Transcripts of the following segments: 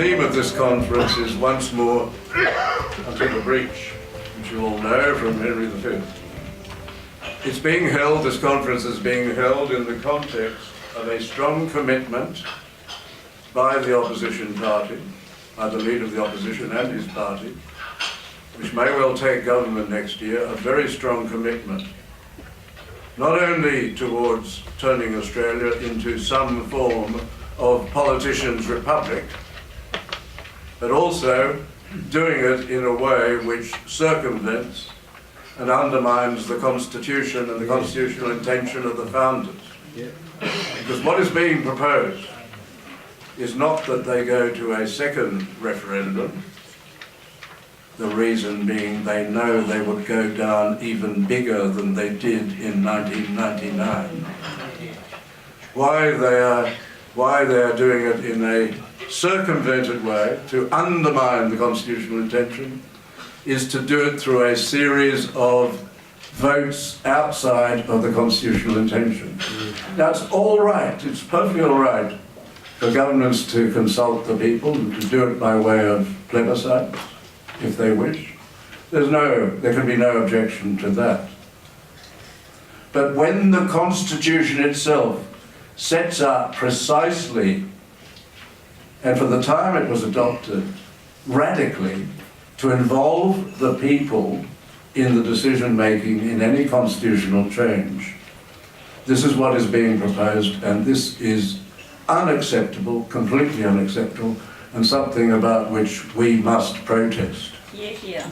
theme of this conference is once more until the breach, which you all know from Henry V. It's being held, this conference is being held in the context of a strong commitment by the opposition party, by the leader of the opposition and his party, which may well take government next year, a very strong commitment, not only towards turning Australia into some form of politicians' republic, but also doing it in a way which circumvents and undermines the Constitution and the constitutional intention of the founders. Because what is being proposed is not that they go to a second referendum, the reason being they know they would go down even bigger than they did in 1999. Why they are doing it in a circumvented way to undermine the constitutional intention is to do it through a series of votes outside of the constitutional intention. Now it's all right, it's perfectly all right for governments to consult the people and to do it by way of plebiscites, if they wish. There can be no objection to that. But when the Constitution itself sets out precisely, and for the time it was adopted, radically, to involve the people in the decision-making in any constitutional change, this is what is being proposed, and this is unacceptable, completely unacceptable, and something about which we must protest. Yes, yeah.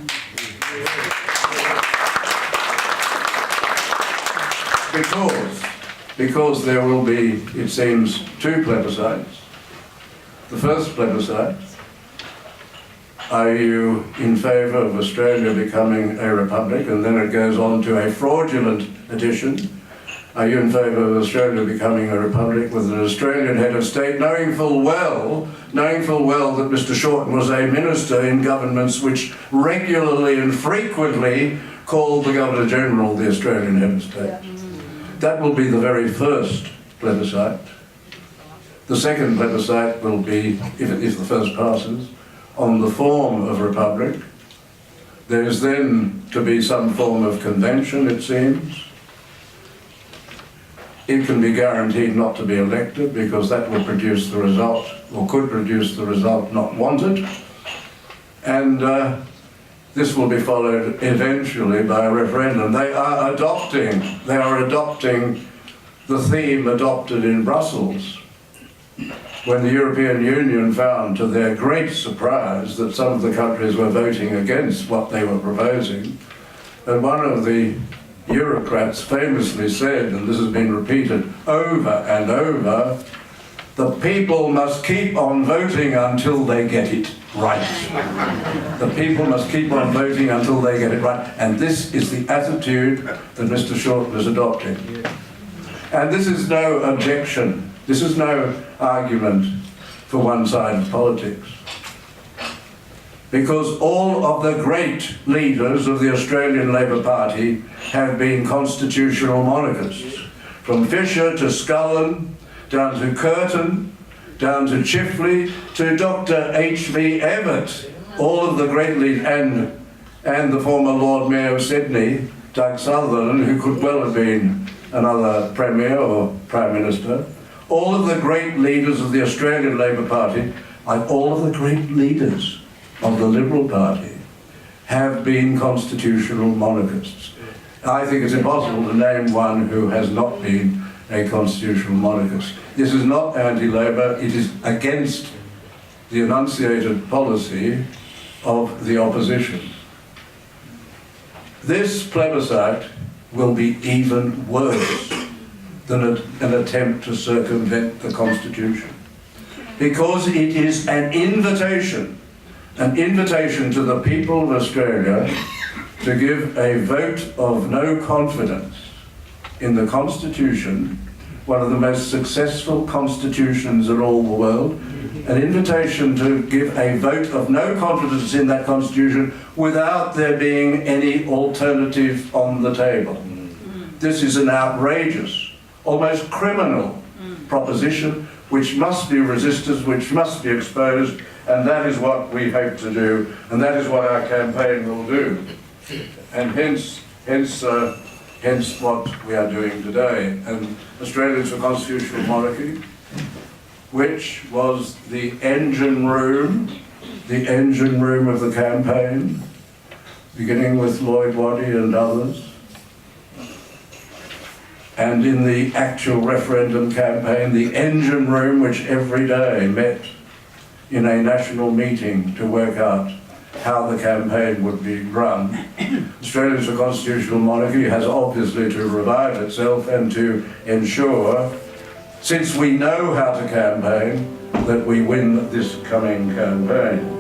Because there will be, it seems, two plebiscites. The first plebiscite, are you in favour of Australia becoming a republic? And then it goes on to a fraudulent addition. Are you in favour of Australia becoming a republic with an Australian head of state, knowing full well that Mr. Shorten was a minister in governments which regularly and frequently called the Governor-General the Australian head of state? That will be the very first plebiscite. The second plebiscite will be, if the first passes, on the form of republic. There is then to be some form of convention, it seems. It can be guaranteed not to be elected because that would produce the result, or could produce the result not wanted. And this will be followed eventually by a referendum. They are adopting the theme adopted in Brussels when the European Union found, to their great surprise, that some of the countries were voting against what they were proposing. And one of the Eurocrats famously said, and this has been repeated over and over, the people must keep on voting until they get it right. The people must keep on voting until they get it right. And this is the attitude that Mr. Shorten is adopting. And this is no objection. This is no argument for one side of politics. Because all of the great leaders of the Australian Labor Party have been constitutional monarchists. From Fisher to Scullin, down to Curtin, down to Chifley, to Dr. H.V. Evatt, all of the great leaders, and the former Lord Mayor of Sydney, Doug Sutherland, who could well have been another Premier or Prime Minister. All of the great leaders of the Australian Labor Party, like all of the great leaders of the Liberal Party, have been constitutional monarchists. I think it's impossible to name one who has not been a constitutional monarchist. This is not anti-Labor, it is against the enunciated policy of the opposition. This plebiscite will be even worse than an attempt to circumvent the Constitution, because it is an invitation to the people of Australia to give a vote of no confidence in the Constitution, one of the most successful constitutions in all the world, an invitation to give a vote of no confidence in that Constitution without there being any alternative on the table. This is an outrageous, almost criminal proposition which must be resisted, which must be exposed, And that is what we hope to do, and that is what our campaign will do. And hence what we are doing today. And Australians for Constitutional Monarchy, which was the engine room of the campaign, beginning with Lloyd Waddy and others. And in the actual referendum campaign, the engine room which every day met in a national meeting to work out how the campaign would be run. Australians for Constitutional Monarchy has obviously to revive itself and to ensure, since we know how to campaign, that we win this coming campaign.